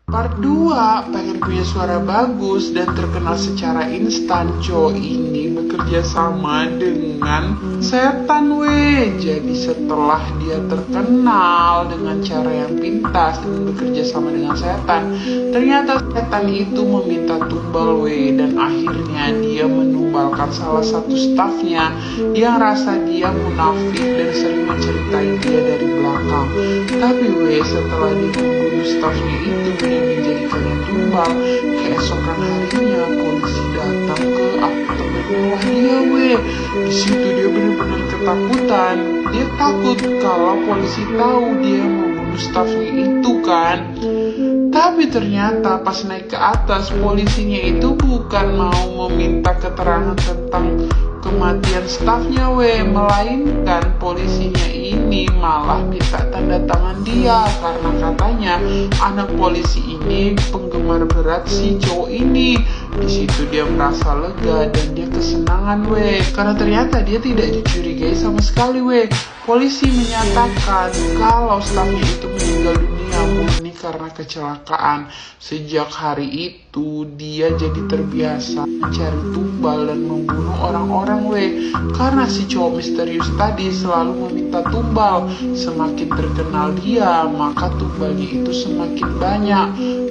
Part 2, pengen punya suara bagus dan terkenal secara instan. Cowok ini bekerja sama dengan setan weh. Jadi setelah dia terkenal dengan cara yang pintas dan bekerja sama dengan setan, ternyata setan itu meminta tumbal weh. Dan akhirnya dia menumbalkan salah satu stafnya yang rasa dia munafik dan sering menceritai dia dari belakang. Tapi weh, setelah dia membunuh stafnya itu menjadikannya tumbal, keesokan harinya polisi datang ke apartemen mewah dia weh. Di situ dia benar-benar ketakutan. Dia takut kalau polisi tahu dia membunuh stafnya itu kan. Tapi ternyata pas naik ke atas, polisinya itu bukan mau meminta keterangan tentang kematian stafnya weh, melainkan polisinya ini malah minta tanda tangan dia karena katanya anak polisi ini penggemar berat si cowok ini. Di situ dia merasa lega dan dia kesenangan weh, karena ternyata dia tidak dicurigai sama sekali weh. Polisi menyatakan kalau stafnya itu meninggal dunia murni karena kecelakaan. Sejak hari itu dia jadi terbiasa mencari tumbal dan membunuh orang-orang weh, karena si cowok misterius tadi selalu meminta tumbal. Semakin terkenal dia, maka tumbalnya itu semakin banyak.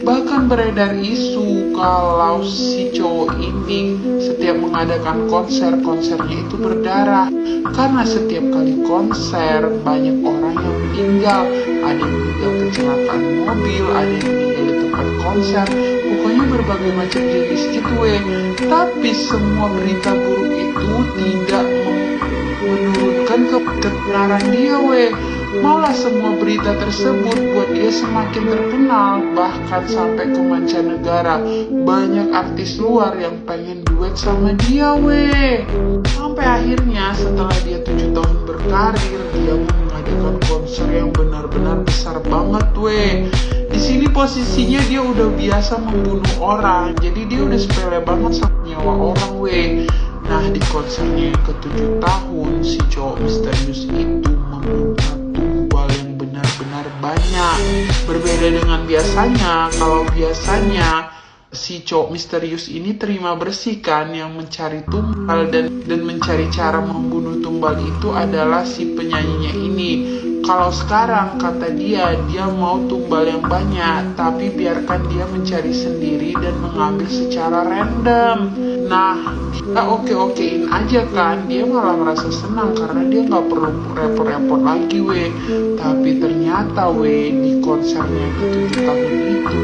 Bahkan beredar isu kalau si cowok ini setiap mengadakan konser, konsernya itu berdarah. Karena setiap kali konser banyak orang yang meninggal. Ada yang meninggal kecelakaan mobil, ada yang meninggal di tempat konser. Pokoknya berbagai macam jenis gitu weh. Tapi semua berita buruk itu tidak menurunkan kebenaran dia weh. Malah semua berita tersebut buat dia semakin terkenal, bahkan sampai ke mancanegara. Banyak artis luar yang pengen duet sama dia weh. Sampai akhirnya setelah dia 7 tahun berkarir, dia mengadakan konser yang benar-benar besar banget weh. Di sini posisinya dia udah biasa membunuh orang, jadi dia udah sepele banget sama nyawa orang weh. Nah, di konsernya yang ke-7 tahun, si cowok misterius itu meminta tumbal yang benar-benar banyak. Berbeda dengan biasanya, kalau biasanya si cowok misterius ini terima bersih kan, yang mencari tumbal dan mencari cara membunuh tumbal itu adalah si penyanyinya ini. Kalau sekarang kata dia mau tumbal yang banyak, tapi biarkan dia mencari sendiri dan mengambil secara random. Nah, dia oke-okein aja kan, dia malah merasa senang karena dia gak perlu repot-repot lagi weh. Tapi ternyata weh, di konsernya ke-7 tahun itu,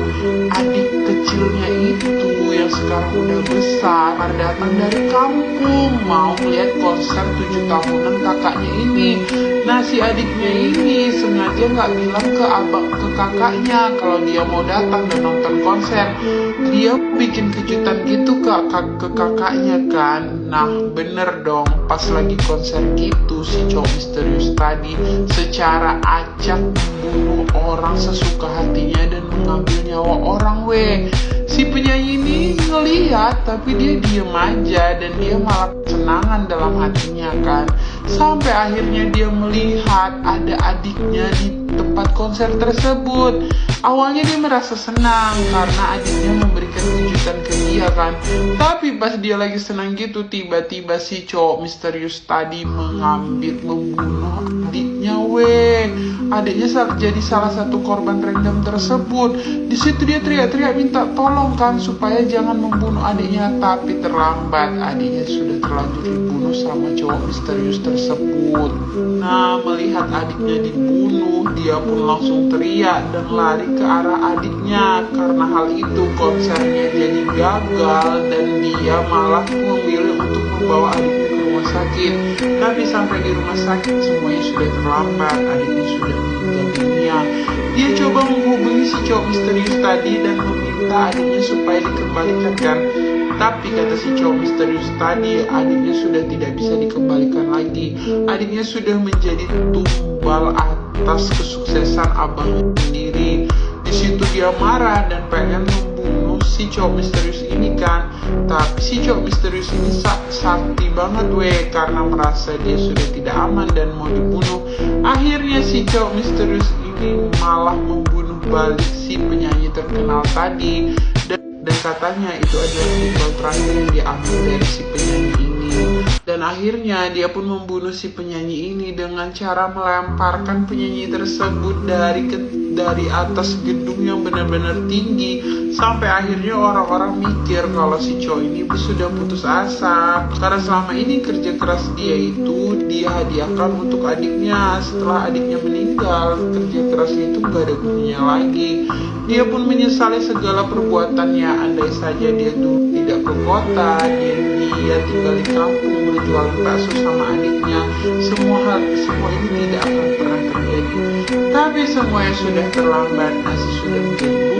adik kecilnya itu yang sekarang udah besar datang dari kampung mau melihat konser 7 tahunan kakaknya ini. Nah, si adiknya ini sengaja gak bilang ke kakaknya kalau dia mau datang dan nonton konser. Dia bikin kejutan gitu ke kakaknya kan. Nah, bener dong, pas lagi konser gitu si cowok misterius tadi secara acak membunuh orang sesuka hatinya dan mengambil nyawa orang weh. Si penyanyi ini ngeliat tapi dia diem aja dan dia malah kesenangan dalam hatinya kan. Sampai akhirnya dia melihat ada adiknya di tempat konser tersebut. Awalnya dia merasa senang karena adiknya memberikan kejutan ke dia kan. Tapi pas dia lagi senang gitu, tiba-tiba si cowok misterius tadi membunuh adiknya weh. Adiknya jadi salah satu korban random tersebut. Di situ dia teriak-teriak minta tolong kan supaya jangan membunuh adiknya, tapi terlambat. Adiknya sudah terlanjur dibunuh sama cowok misterius tersebut. Nah, melihat adiknya dibunuh, dia pun langsung teriak dan lari ke arah adiknya. Karena hal itu konsernya jadi gagal dan dia malah memilih untuk membawa adiknya ke rumah sakit. Tapi sampai di rumah sakit semuanya sudah terlambat, adiknya sudah meninggal dunia. Dia coba menghubungi si cowok misterius tadi dan meminta adiknya supaya dikembalikan kan. Tapi kata si cowok misterius tadi, adiknya sudah tidak bisa dikembalikan lagi. Adiknya sudah menjadi tumbal atas kesuksesan abangnya sendiri. Di situ dia marah dan pengen membunuh si cowok misterius ini kan. Tapi si cowok misterius ini sakti banget weh, karena merasa dia sudah tidak aman dan mau dibunuh. Akhirnya si cowok misterius ini malah membunuh balik si penyanyi terkenal tadi, dan katanya itu adalah ritual terakhir yang diambil dari si penyanyi ini. Dan akhirnya dia pun membunuh si penyanyi ini dengan cara melemparkan penyanyi tersebut dari atas gedung yang benar-benar tinggi, sampai akhirnya orang-orang mikir kalau si cowok ini sudah putus asa karena selama ini kerja keras dia itu dihadiahkan untuk adiknya. Setelah adiknya meninggal, kerja kerasnya itu gak ada gunanya lagi. Dia pun menyesali segala perbuatannya. Andai saja dia tuh tidak ke kota, dia tinggal di kampung berjualan bakso sama adiknya, semua ini tidak akan pernah terjadi. Tapi semuanya sudah terlambat, nasi sudah menjadi